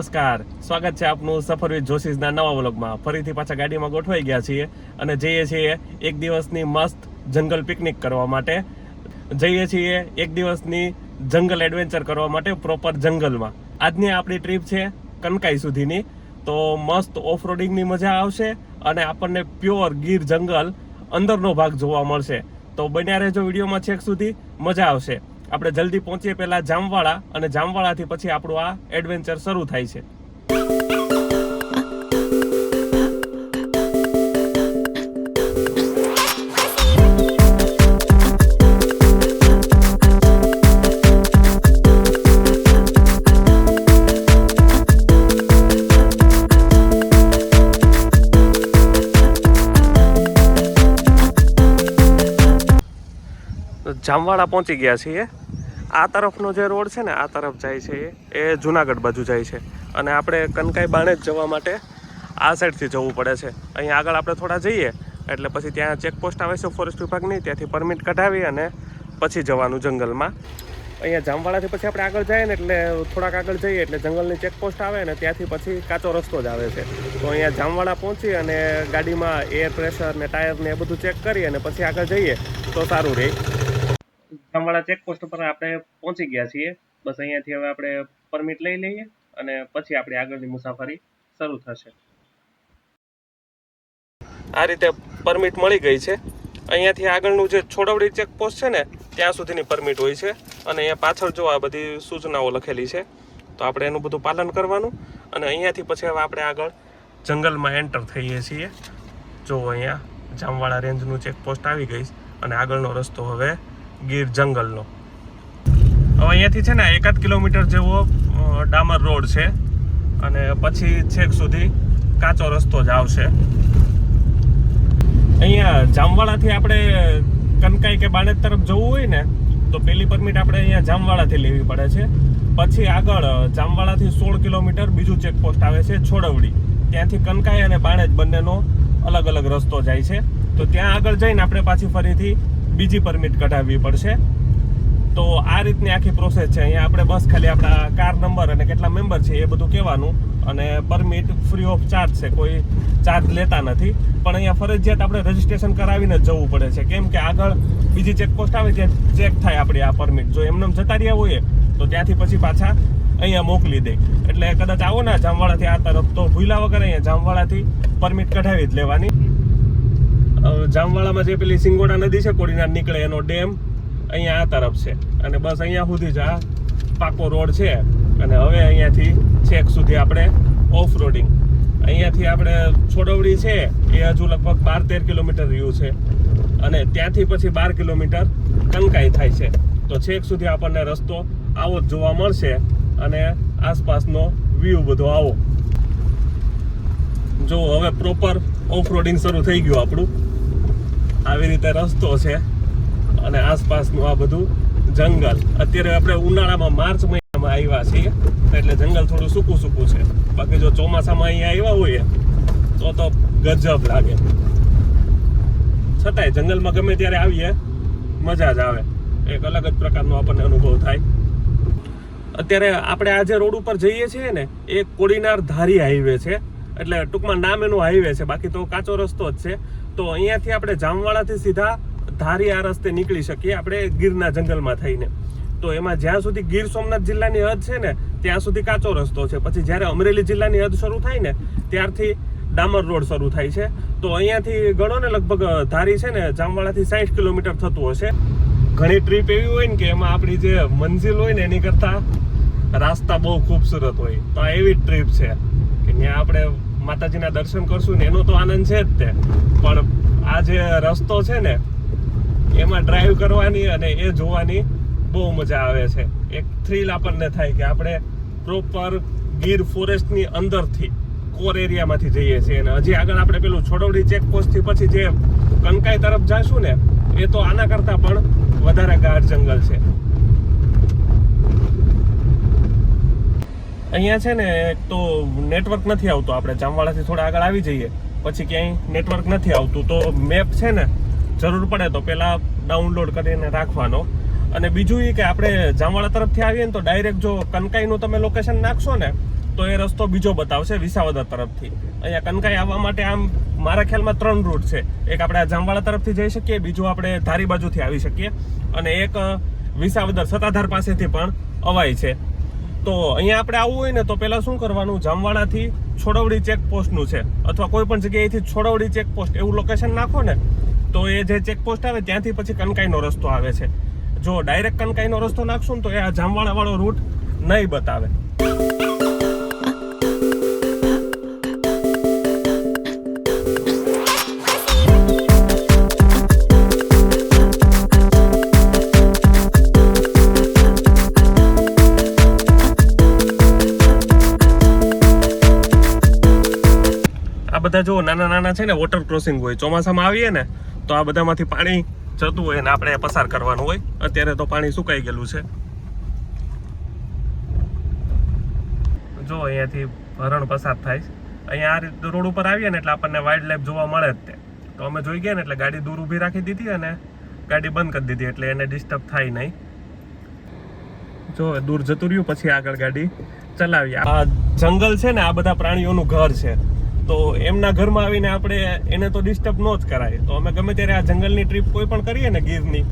નમસ્કાર, સ્વાગત છે આપનું સફર વિથ જોશીસના નવા વ્લોગમાં. ફરીથી પાછા ગાડીમાં ગોઠવાઈ ગયા છીએ અને જઈએ છીએ એક દિવસની મસ્ત જંગલ પિકનિક કરવા માટે. જઈએ છીએ એક દિવસની જંગલ એડવેન્ચર કરવા માટે પ્રોપર જંગલમાં. આજની આપણી ટ્રીપ છે કનકાઈ સુધીની, તો મસ્ત ઓફ રોડિંગની મજા આવશે અને આપણને પ્યોર ગીર જંગલ અંદરનો ભાગ જોવા મળશે. તો બન્યા રહેજો વિડીયોમાં છેક સુધી, મજા આવશે. આપણે જલ્દી પહોંચીએ પહેલા જામવાળા, અને જામવાળાથી પછી આપણું આ એડવેન્ચર શરૂ થાય છે. જામવાળા પહોંચી ગયા છીએ. આ તરફનો જે રોડ છે ને, આ તરફ જાય છે એ જુનાગઢ બાજુ જાય છે, અને આપણે કનકાઈ બાણેજ જવા માટે આ સાઈડથી જવું પડે છે. અહીંયા આગળ આપણે થોડા જઈએ એટલે પછી ત્યાં ચેકપોસ્ટ આવે છે ફોરેસ્ટ વિભાગની, ત્યાંથી પરમિટ કઢાવી અને પછી જવાનું જંગલમાં. અહીંયા જામવાળાથી પછી આપણે આગળ જઈએ ને એટલે થોડાક આગળ જઈએ એટલે જંગલની ચેકપોસ્ટ આવે ને ત્યાંથી પછી કાચો રસ્તો જ આવે છે. તો અહીંયા જામવાળા પહોંચી અને ગાડીમાં એર પ્રેશર ને ટાયર ને એ બધું ચેક કરી અને પછી આગળ જઈએ તો સારું રહે. જામવાળા ચેકપોસ્ટ પર આપણે પહોંચી ગયા છીએ. બસ અહીંયાથી હવે આપણે પરમિટ લઈ લઈએ અને પછી આપણી આગળની મુસાફરી શરૂ થશે. આ રીતે પરમિટ મળી ગઈ છે. અહીંયાથી આગળનું જે છોડવડી ચેકપોસ્ટ છે ને ત્યાં સુધીની પરમિટ હોય છે, અને અહીંયા પાછળ જો આ બધી સૂચનાઓ લખેલી છે, તો આપણે એનું બધું પાલન કરવાનું. અને અહીંયાથી પછી હવે આપણે આગળ જંગલમાં એન્ટર થઈએ છીએ. જો અહીંયા જામવાળા રેન્જનું ચેકપોસ્ટ આવી ગઈ અને આગળનો રસ્તો હવે ગીર જંગલનો. હવે અહીંયાથી છે ને 1 કિલોમીટર જેવો ડામર રોડ છે અને પછી છેક સુધી કાચો રસ્તો જ આવશે. અહીંયા જામવાળાથી આપણે કનકાઈ કે બાણેજ તરફ જવું હોય ને તો પહેલી પરમિટ આપણે અહીંયા જામવાળાથી લેવી પડે છે. પછી આગળ જામવાળાથી 16 કિલોમીટર બીજું ચેકપોસ્ટ આવે છે છોડવડી. ત્યાંથી કનકાઈ અને બાણેજ બંનેનો અલગ અલગ રસ્તો જાય છે. તો ત્યાં આગળ જઈને આપણે પાછી ફરીથી બીજી પરમિટ કઢાવવી પડશે. તો આ રીતની આખી પ્રોસેસ છે. અહીંયા આપણે બસ ખાલી આપણા કાર નંબર અને કેટલા મેમ્બર છે એ બધું કહેવાનું, અને પરમિટ ફ્રી ઓફ ચાર્જ છે, કોઈ ચાર્જ લેતા નથી. પણ અહીંયા ફરજિયાત આપણે રજીસ્ટ્રેશન કરાવીને જ જવું પડે છે, કેમ કે આગળ બીજી ચેકપોસ્ટ આવે ત્યાં ચેક થાય આપણી આ પરમિટ. જો એમને જતા રહ્યા હોઈએ તો ત્યાંથી પછી પાછા અહીંયા મોકલી દે. એટલે કદાચ આવો ને જામવાળાથી આ તરફ તો ભૂલ્યા વગર અહીંયા જામવાળાથી પરમિટ કઢાવી જ લેવાની. જામવાળામાં જે પેલી સિંગોડા નદી છે કોડીનાર નીકળે એનો ડેમ અહીંયા આ તરફ છે, અને બસ અહીંયા સુધી જ આ પાકો રોડ છે. અને હવે અહીંયાથી છેક સુધી આપણે ઓફ રોડિંગ. અહીંયાથી આપણે છોડવડી છે એ હજુ લગભગ 12-13 કિલોમીટર રહ્યું છે, અને ત્યાંથી પછી 12 કિલોમીટર કનકાઈ થાય છે. તો છેક સુધી આપણને રસ્તો આવો જ જોવા મળશે અને આસપાસનો વ્યૂ બધો આવો. જો હવે પ્રોપર ઓફ રોડિંગ શરૂ થઈ ગયું આપણું. આવી રીતે રસ્તો છે અને આસપાસનું આ બધું જંગલ. અત્યારે આપણે ઉનાળામાં માર્ચ મહિનામાં આવ્યા છીએ એટલે જંગલ થોડું સૂકું સૂકું છે. બાકી જો ચોમાસામાં અહીંયા આવ્યા હોઈએ તો ગજબ લાગે. છતાંય જંગલમાં ગમે ત્યારે આવીએ મજા જ આવે, એક અલગ જ પ્રકારનો આપણને અનુભવ થાય. અત્યારે આપણે આ જે રોડ ઉપર જઈએ છીએ ને એ કોડીનાર ધારી હાઈવે છે, એટલે ટૂંકમાં નામ એનું હાઈવે છે, બાકી તો કાચો રસ્તો જ છે. તો અહીંયાથી આપણે જામવાળાથી સીધા ધારી આ રસ્તે નીકળી શકીએ આપણે ગીરના જંગલમાં થઈને. તો એમાં જ્યાં સુધી ગીર સોમનાથ જિલ્લાની હદ છે ને ત્યાં સુધી કાચો રસ્તો છે. પછી જ્યારે અમરેલી જિલ્લાની હદ શરૂ થાય ને ત્યારથી ડામર રોડ શરૂ થાય છે. તો અહીંયાથી ગણો ને લગભગ ધારી છે ને જામવાળાથી 60 કિલોમીટર થતું હશે. ઘણી ટ્રીપ એવી હોય ને કે એમાં આપણી જે મંજિલ હોય ને એની કરતાં રાસ્તા બહુ ખૂબસૂરત હોય. તો આ એવી ટ્રીપ છે કે ત્યાં આપણે માતાજીના દર્શન કરશું ને એનો તો આનંદ છે જ તે, પણ આ જે રસ્તો છે ને એમાં ડ્રાઈવ કરવાની અને એ જોવાની બહુ મજા આવે છે. એક થ્રિલ આપણને થાય કે આપણે પ્રોપર ગીર ફોરેસ્ટની અંદરથી કોર એરિયામાંથી જઈએ છીએ. અને હજી આગળ આપણે પેલું છોડવડી ચેકપોસ્ટથી પછી જે કનકાઈ તરફ જઈશું ને એ તો આના કરતાં પણ વધારે ગાઢ જંગલ છે. અહીંયા છે ને એક તો નેટવર્ક નથી આવતું. આપણે જામવાળાથી થોડા આગળ આવી જઈએ પછી ક્યાંય નેટવર્ક નથી આવતું, તો મેપ છે ને જરૂર પડે તો પહેલાં ડાઉનલોડ કરીને રાખવાનો. અને બીજું એ કે આપણે જામવાળા તરફથી આવીએ ને તો ડાયરેક્ટ જો કનકાઈનું તમે લોકેશન નાખશો ને તો એ રસ્તો બીજો બતાવશે વિસાવદર તરફથી. અહીંયા કનકાઈ આવવા માટે આમ મારા ખ્યાલમાં 3 રૂટ છે. એક આપણે આ જામવાળા તરફથી જઈ શકીએ, બીજું આપણે ધારી બાજુથી આવી શકીએ, અને એક વિસાવદર સત્તાધાર પાસેથી પણ અવાય છે. તો અહીંયા આપણે આવવું હોય ને તો પહેલાં શું કરવાનું, જામવાળાથી છોડવડી ચેકપોસ્ટનું છે, અથવા કોઈ પણ જગ્યાએથી છોડવડી ચેકપોસ્ટ એવું લોકેશન નાખો ને તો એ જે ચેકપોસ્ટ આવે ત્યાંથી પછી કનકાઈનો રસ્તો આવે છે. જો ડાયરેક્ટ કનકાઈનો રસ્તો નાખશું ને તો એ આ જામવાળાવાળો રૂટ નહીં બતાવે. આ બધા જો નાના નાના છે ને વોટર ક્રોસિંગ હોય, ચોમાસામાં આવીએ ને તો આ બધામાંથી પાણી જતું હોય ને આપણે પસાર કરવાનું હોય. અત્યારે તો પાણી સુકાઈ ગયેલું છે. જો અહીંયાથી હરણ પસાર થાય. અહીંયા આ રીતે રોડ ઉપર આવીએ ને એટલે આપણને વાઇલ્ડ લાઈફ જોવા મળે જ તે. તો અમે જોઈ ગયા ને એટલે ગાડી દૂર ઊભી રાખી દીધી અને ગાડી બંધ કરી દીધી એટલે એને ડિસ્ટર્બ થાય નહીં. જો દૂર જતું રહ્યું પછી આગળ ગાડી ચલાવી. આ જંગલ છે ને આ બધા પ્રાણીઓનું ઘર છે, તો એમના ઘરમાં આવીને આપણે એને તો ડિસ્ટર્બ ન જ કરાય. તો અમે ગમે ત્યારે આ જંગલની ટ્રીપ કોઈ પણ કરીએ ને ગીરની,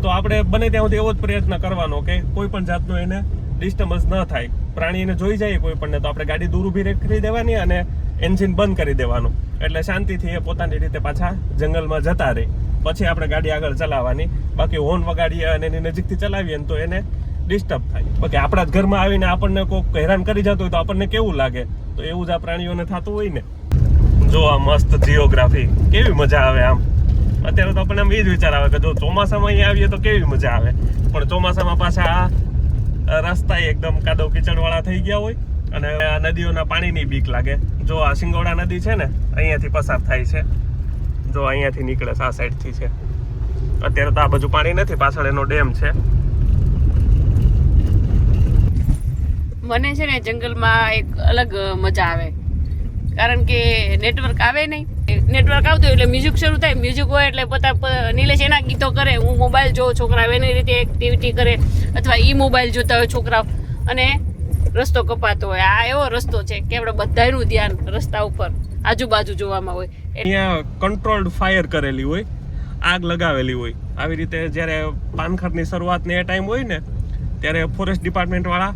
તો આપણે બને ત્યાં સુધી એવો જ પ્રયત્ન કરવાનો કે કોઈ પણ જાતનો એને ડિસ્ટર્બન્સ ન થાય. પ્રાણીને જોઈ જાય કોઈ પણ ને તો આપણે ગાડી દૂર ઊભી રાખી દેવાની અને એન્જિન બંધ કરી દેવાનું, એટલે શાંતિથી એ પોતાની રીતે પાછા જંગલમાં જતા રહે. પછી આપણે ગાડી આગળ ચલાવવાની. બાકી હોર્ન વગાડીએ અને એની નજીકથી ચલાવીએ ને તો એને ડિસ્ટર્બ થાય. બાકી આપણા જ ઘરમાં આવીને આપણને કોઈક હેરાન કરી જતું હોય તો આપણને કેવું લાગે, તો એવું જ આ પ્રાણીઓને થતું હોય ને. જો આ મસ્ત જીઓગ્રાફી, કેવી મજા આવે આમ. અત્યારે તો આપણને આમ એ જ વિચાર આવે કે જો ચોમાસામાં અહીંયા આવીએ તો કેવી મજા આવે, પણ ચોમાસામાં પાછા આ રસ્તા એકદમ કાદવ કીચડવાળા થઈ ગયા હોય અને આ નદીઓના પાણીની બીક લાગે. જો આ શિંગોડા નદી છે ને અહીંયાથી પસાર થાય છે. જો અહીંયાથી નીકળે છે, આ સાઈડથી છે. અત્યારે તો આ બાજુ પાણી નથી, પાછળ એનો ડેમ છે. મને છે ને જંગલમાં એક અલગ મજા આવે, કારણ કે નેટવર્ક આવે નહીં. નેટવર્ક આવતું એટલે મ્યુઝિક શરૂ થાય. મ્યુઝિક હોય એટલે પોતા નિલેશ એના ગીતો કરે, હું મોબાઈલ જોઉં, છોકરાઓ એની રીતે એક્ટિવિટી કરે, અથવા ઈ મોબાઈલ જોતા હોય છોકરાઓ, અને રસ્તો કપાતો હોય. આ એવો રસ્તો છે કે આપણે બધાનું ધ્યાન રસ્તા ઉપર આજુબાજુ જોવામાં હોય. અહીંયા કંટ્રોલ્ડ ફાયર કરેલી હોય, આગ લગાવેલી હોય. આવી રીતે જ્યારે પાનખરની શરૂઆતની એ ટાઈમ હોય ને ત્યારે ફોરેસ્ટ ડિપાર્ટમેન્ટ વાળા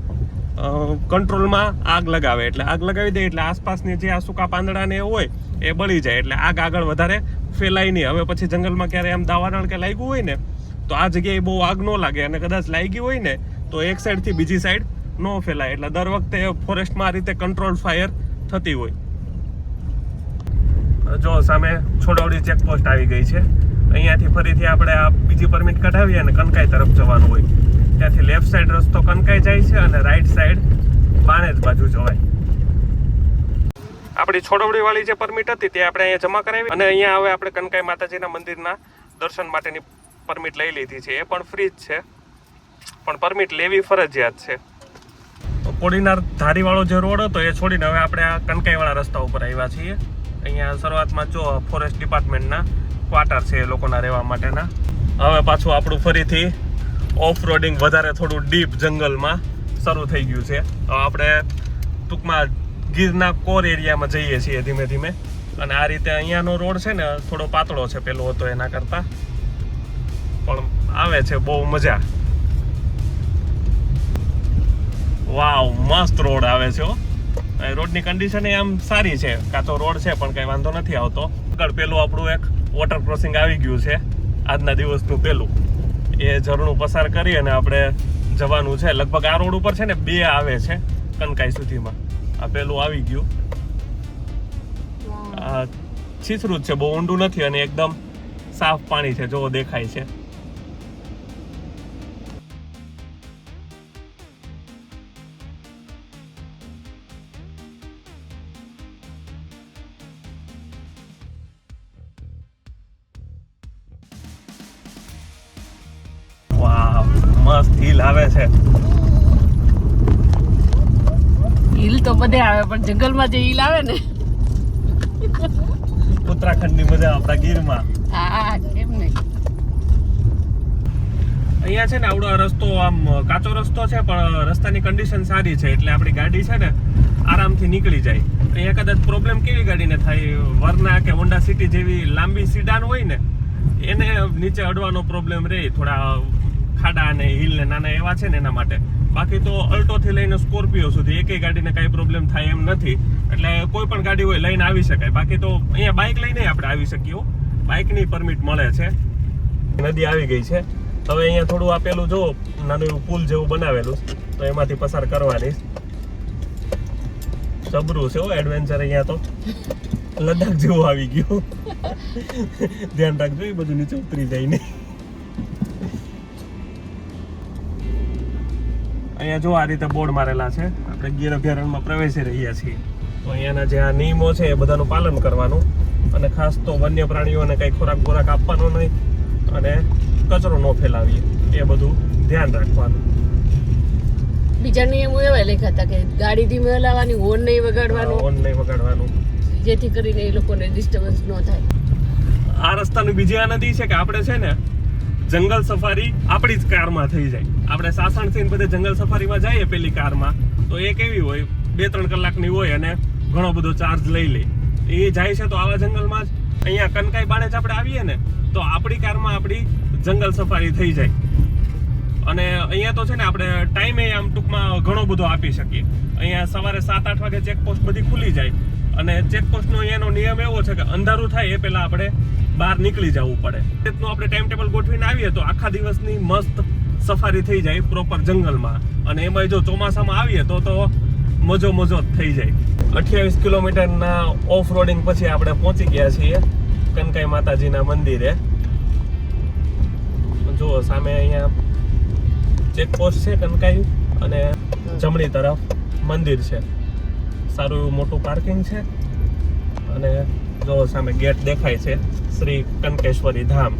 કંટ્રોલમાં આગ લગાવે. એટલે આગ લગાવી દે એટલે આસપાસની જે આ સૂકા પાંદડા ને હોય એ બળી જાય, એટલે આગ આગળ વધારે ફેલાય નહીં. હવે પછી જંગલમાં ક્યારે એમ દાવાનળ કે લાગ્યું હોય ને તો આ જગ્યાએ બહુ આગ ન લાગે, અને કદાચ લાગી હોય ને તો એક સાઈડથી બીજી સાઈડ ન ફેલાય. એટલે દર વખતે ફોરેસ્ટમાં આ રીતે કંટ્રોલ ફાયર થતી હોય. જો સામે છોડવડી ચેકપોસ્ટ આવી ગઈ છે. અહીંયાથી ફરીથી આપણે આ બીજી પરમિટ કઢાવીએ અને કનકાઈ તરફ જવાનું હોય. ત્યાંથી લેફ્ટ સાઈડ રસ્તો કનકાઈ જાય છે અને રાઈટ સાઈડ બાણેજ બાજુ જવાય. આપણી છોડવડી વાળી જે પરમિટ હતી તે આપણે અહીંયા જમા કરાવી અને અહીંયા હવે આપણે કનકાઈ માતાજીના મંદિરના દર્શન માટેની પરમિટ લઈ લીધી છે. એ પણ ફ્રી જ છે, પણ પરમિટ લેવી ફરજિયાત છે. કોડીનાર ધારીવાળો જે રોડ હતો એ છોડીને હવે આપણે આ કનકાઈવાળા રસ્તા ઉપર આવ્યા છીએ. અહીંયા શરૂઆતમાં જો ફોરેસ્ટ ડિપાર્ટમેન્ટના ક્વાર્ટર છે એ લોકોના રહેવા માટેના. હવે પાછું આપણું ફરીથી ઓફ રોડિંગ વધારે થોડું ડીપ જંગલમાં શરૂ થઈ ગયું છે. આપણે ટૂંકમાં ગીરના કોર એરિયામાં જઈએ છીએ ધીમે ધીમે. અને આ રીતે અહીંયાનો રોડ છે ને થોડો પાતળો છે પેલો હતો એના કરતાં, પણ આવે છે બહુ મજા. વાવ, મસ્ત રોડ આવે છે. રોડની કન્ડિશન આમ સારી છે, કાં તો રોડ છે પણ કંઈ વાંધો નથી આવતો. આગળ પેલું આપણું એક વોટર ક્રોસિંગ આવી ગયું છે આજના દિવસનું પેલું. એ ઝરણું પસાર કરી અને આપણે જવાનું છે. લગભગ આ રોડ ઉપર છે ને 2 આવે છે કનકાઈ સુધીમાં. આ પેલું આવી ગયું. આ છીછરું જ છે, બહુ ઊંડું નથી અને એકદમ સાફ પાણી છે, જો દેખાય છે. મસ્ત હિલ આવે છે. હિલ તો બધે આવે, પણ જંગલમાં જે હિલ આવે ને ઉત્તરાખંડની મજા આપણા ગીરમાં. હા, કેમ નહીં. અહીંયા છે ને આવડો રસ્તો આમ કાચો રસ્તો છે, પણ રસ્તાની કન્ડિશન સારી છે, એટલે આપણી ગાડી છે ને આરામથી નીકળી જાય. અહીંયા કદાચ પ્રોબ્લેમ કેવી ગાડીને થાય, વર્ના કે હોન્ડા સિટી જેવી લાંબી સીડાન હોય ને એને નીચે અડવાનો પ્રોબ્લેમ રહે, થોડા ખાડા અને હિલ ને નાના એવા છે ને એના માટે. બાકી તો અલ્ટોથી લઈને સ્કોર્પિયો સુધી એકેય ગાડીને કાંઈ પ્રોબ્લેમ થાય એમ નથી, એટલે કોઈ પણ ગાડી હોય લઈને આવી શકાય. બાકી તો અહીંયા બાઇક લઈને આપણે આવી શકીએ, બાઇકની પરમિટ મળે છે. નદી આવી ગઈ છે, હવે અહીંયા થોડું આપેલું જો નાનું એવું પુલ જેવું બનાવેલું, તો એમાંથી પસાર કરવાની. જબરું છે એડવેન્ચર. અહીંયા તો લદ્દાખ જેવું આવી ગયું. ધ્યાન રાખજો એ બધું નીચે ઉતરી જાય નહીં. અહીંયા જો આ રીતે બોર્ડ મારેલા છે, આપણે ગીર અભયારણ્યમાં પ્રવેશી રહ્યા છીએ. તો અહીંયાના જે આ નિયમો છે એ બધાનું પાલન કરવાનું, અને ખાસ તો વન્ય પ્રાણીઓને કંઈ ખોરાક આપવાનો નહીં, અને કચરો ન ફેલાવીએ એ બધું ધ્યાન રાખવાનું. બીજા નિયમો એવા લખ્યા હતા કે ગાડી ધીમે હલાવવાની, હોર્ન નહીં વગાડવાનું, જેથી કરીને એ લોકોને ડિસ્ટર્બન્સ ન થાય. આ રસ્તાની બીજી આ નદી છે કે આપણે છે ને જંગલ સફારી આપણી જ કારમાં થઈ જાય. આપણે સાસણથી બધે જંગલ સફારીમાં જઈએ પેલી કારમાં, તો એ કેવી હોય 2-3 કલાકની હોય અને ઘણો બધો ચાર્જ લઈ લે. એ જાય છે તો આવા જંગલમાં જ. અહીંયા કનકાઈ બાણે જ આપણે આવીએ ને તો આપણી કારમાં આપણી જંગલ સફારી થઈ જાય. અને અહીંયા તો છે ને આપણે ટાઈમે આમ ટૂંકમાં ઘણો બધો આપી શકીએ. અહીંયા સવારે 7-8 વાગે ચેકપોસ્ટ બધી ખુલી જાય, અને ચેકપોસ્ટનો અહીંયાનો નિયમ એવો છે કે અંધારું થાય એ પહેલા આપણે બહાર નીકળી જવું પડે. એટલું આપણે ટાઈમ ટેબલ ગોઠવીને આવીએ તો આખા દિવસની મસ્ત સફારી થઈ જાય પ્રોપર જંગલમાં. અને એમાં જો ચોમાસામાં આવીએ તો મજો જ થઈ જાય. 28 કિલોમીટરના ઓફ રોડિંગ પછી આપણે પહોંચી ગયા છીએ કનકાઈ માતાજીના મંદિરે. જુઓ સામે અહીંયા ચેકપોસ્ટ છે કનકાઈ, અને જમણી તરફ મંદિર છે. સારું એવું મોટું પાર્કિંગ છે, અને જો સામે ગેટ દેખાય છે શ્રી કનકેશ્વરી ધામ.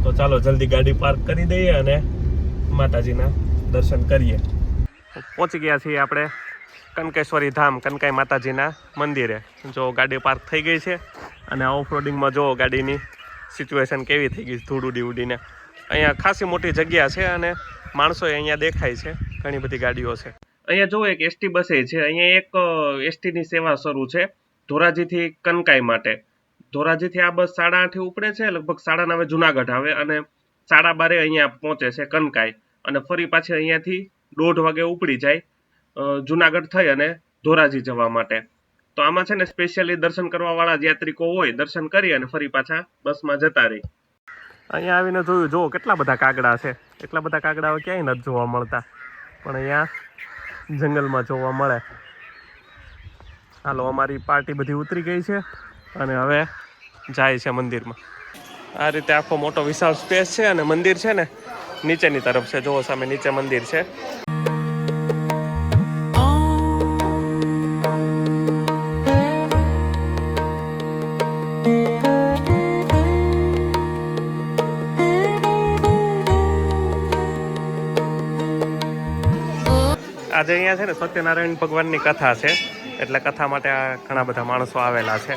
તો ચાલો જલ્દી ગાડી પાર્ક કરી દઈએ અને માતાજીના દર્શન કરીએ. પહોંચી ગયા છીએ આપણે કનકેશ્વરી ધામ, કનકાઈ માતાજીના મંદિરે. જો ગાડી પાર્ક થઈ ગઈ છે, અને ઓફ રોડિંગમાં જો ગાડીની સિચ્યુએશન કેવી થઈ ગઈ, ધૂળ ઉડીને. અહીંયા ખાસી મોટી જગ્યા છે, અને માણસો અહીંયા દેખાય છે, ઘણી બધી ગાડીઓ છે. અહીંયા જો એક એસટી બસે છે. અહીંયા એક એસટીની સેવા શરૂ છે ધોરાજીથી કનકાઈ માટે. ધોરાજીથી આ બસ 8:30 ઉપડે છે, લગભગ 9:30 જુનાગઢ આવે, અને 12:30 અહીંયા પહોંચે છે કનકાઈ, અને ફરી પાછી અહીંયાથી 1:30 વાગે ઉપડી જાય જુનાગઢ થઈ અને ધોરાજી જવા માટે. તો આમાં છે ને સ્પેશિયલી દર્શન કરવા વાળા યાત્રિકો હોય, દર્શન કરી અને ફરી પાછા બસમાં જતા રહી. અહીંયા આવીને જોયું, જો કેટલા બધા કાગડા છે. એટલા બધા કાગડાઓ ક્યાંય નથી જોવા મળતા, પણ અહીંયા જંગલમાં જોવા મળે. હાલો, અમારી પાર્ટી બધી ઉતરી ગઈ છે અને હવે જાય છે મંદિરમાં. આ રીતે આખો મોટો વિશાળ સ્પેસ છે, અને મંદિર છે ને નીચેની તરફ છે. જુઓ સામે નીચે મંદિર છે. આજે અહીંયા છે ને સત્યનારાયણ ભગવાનની કથા છે, એટલે કથા માટે આ ઘણા બધા માણસો આવેલા છે.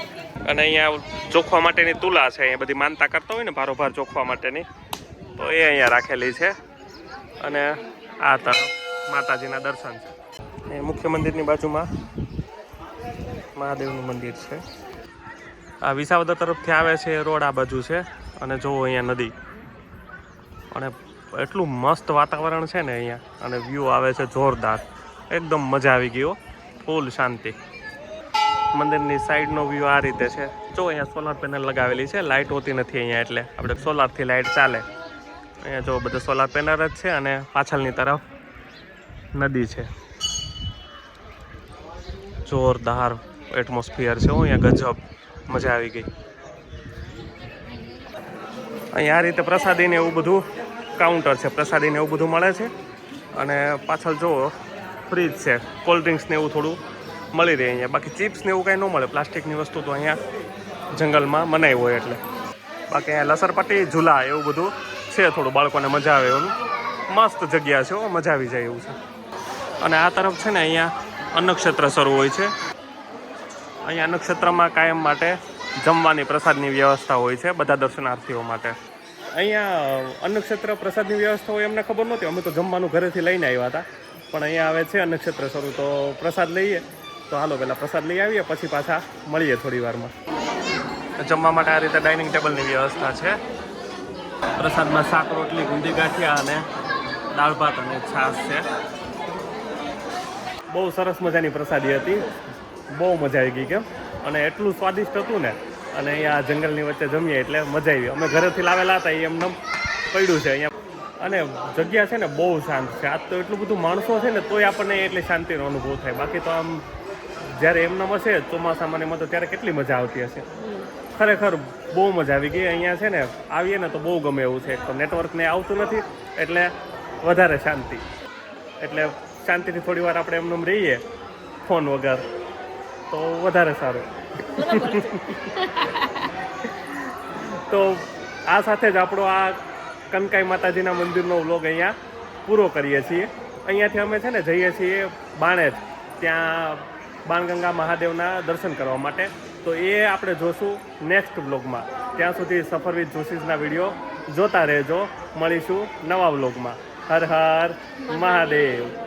અને અહીંયા ચોખવા માટેની તુલા છે. અહીંયા બધી માનતા કરતા હોય ને ભારોભાર ચોખવા માટેની, તો એ અહીંયા રાખેલી છે. અને આ તરફ માતાજીના દર્શન છે. એ મુખ્ય મંદિરની બાજુમાં મહાદેવનું મંદિર છે. આ વિસાવદર તરફથી આવે છે રોડ આ બાજુ છે. અને જુઓ અહીંયા નદી, અને એટલું મસ્ત વાતાવરણ છે ને અહીંયા, અને વ્યૂ આવે છે જોરદાર. એકદમ મજા આવી ગયો, ફૂલ શાંતિ. મંદિરની સાઈડનો વ્યૂ આ રીતે છે. જો અહીંયા સોલાર પેનલ લગાવેલી છે, લાઇટ હોતી નથી અહીંયા, એટલે આપણે સોલારથી લાઇટ ચાલે. અહીંયા જો બધે સોલાર પેનલ જ છે, અને પાછળની તરફ નદી છે. જોરદાર એટમોસ્ફિયર છે અહીંયા, ગજબ મજા આવી ગઈ. અહીંયા આ રીતે પ્રસાદીને એવું બધું કાઉન્ટર છે, પ્રસાદીને એવું બધું મળે છે. અને પાછળ જુઓ ફ્રીજ છે, કોલ્ડ ડ્રિંક્સ ને એવું થોડું મળી રહે અહીંયા. બાકી ચિપ્સ ને એવું કાંઈ ન મળે, પ્લાસ્ટિકની વસ્તુ તો અહીંયા જંગલમાં મનાઈ હોય એટલે. બાકી અહીંયા લસરપટ્ટી, ઝૂલા એવું બધું છે, થોડું બાળકોને મજા આવે એવું. મસ્ત જગ્યા છે, મજા આવી જાય એવું છે. અને આ તરફ છે ને અહીંયા અન્નક્ષેત્ર શરૂ હોય છે. અહીંયા અન્નક્ષેત્રમાં કાયમ માટે જમવાની પ્રસાદની વ્યવસ્થા હોય છે બધા દર્શનાર્થીઓ માટે. અહીંયા અન્નક્ષેત્ર પ્રસાદની વ્યવસ્થા હોય એમને ખબર નહોતી. અમે તો જમવાનું ઘરેથી લઈને આવ્યા હતા, પણ અહીંયા હવે છે અન્નક્ષેત્ર શરૂ, તો પ્રસાદ લઈએ. તો હાલો પહેલાં પ્રસાદ લઈ આવીએ, પછી પાછા મળીએ થોડી વારમાં. જમવા માટે આ રીતે ડાઇનિંગ ટેબલની વ્યવસ્થા છે. પ્રસાદમાં શાક રોટલી, ગુંદી ગાંઠિયા અને દાળ ભાત અને છાશ છે. બહુ સરસ મજાની પ્રસાદી હતી, બહુ મજા આવી ગઈ કેમ. અને એટલું સ્વાદિષ્ટ હતું ને, અને અહીંયા જંગલની વચ્ચે જમીએ એટલે મજા આવી. અમે ઘરેથી લાવેલા હતા, એ એમને પડ્યું છે અહીંયા. અને જગ્યા છે ને બહુ શાંત છે. આજ તો એટલું બધું માણસો છે ને તોય આપણને એટલી શાંતિનો અનુભવ થાય. બાકી તો આમ જ્યારે એમનામ હશે ચોમાસામાં એમાં તો ત્યારે કેટલી મજા આવતી હશે. ખરેખર બહુ મજા આવી ગઈ. અહીંયા છે ને આવીએ ને તો બહુ ગમે એવું છે. એક તો નેટવર્ક ને આવતું નથી એટલે વધારે શાંતિ. એટલે શાંતિથી થોડી વાર આપણે એમને રહીએ ફોન વગર તો વધારે સારું. તો આ સાથે જ આપણો આ કનકાઈ માતાજીના મંદિરનો વ્લોગ અહીંયા પૂરો કરીએ છીએ. અહીંયાથી અમે છે ને જઈએ છીએ બાણેજ, ત્યાં બાણગંગા મહાદેવના દર્શન કરવા માટે. તો એ આપણે જોશું નેક્સ્ટ વ્લોગમાં. ત્યાં સુધી સફર વિથ જોશીસના વિડીયો જોતા રહેજો. મળીશું નવા વ્લોગમાં. હર હર મહાદેવ.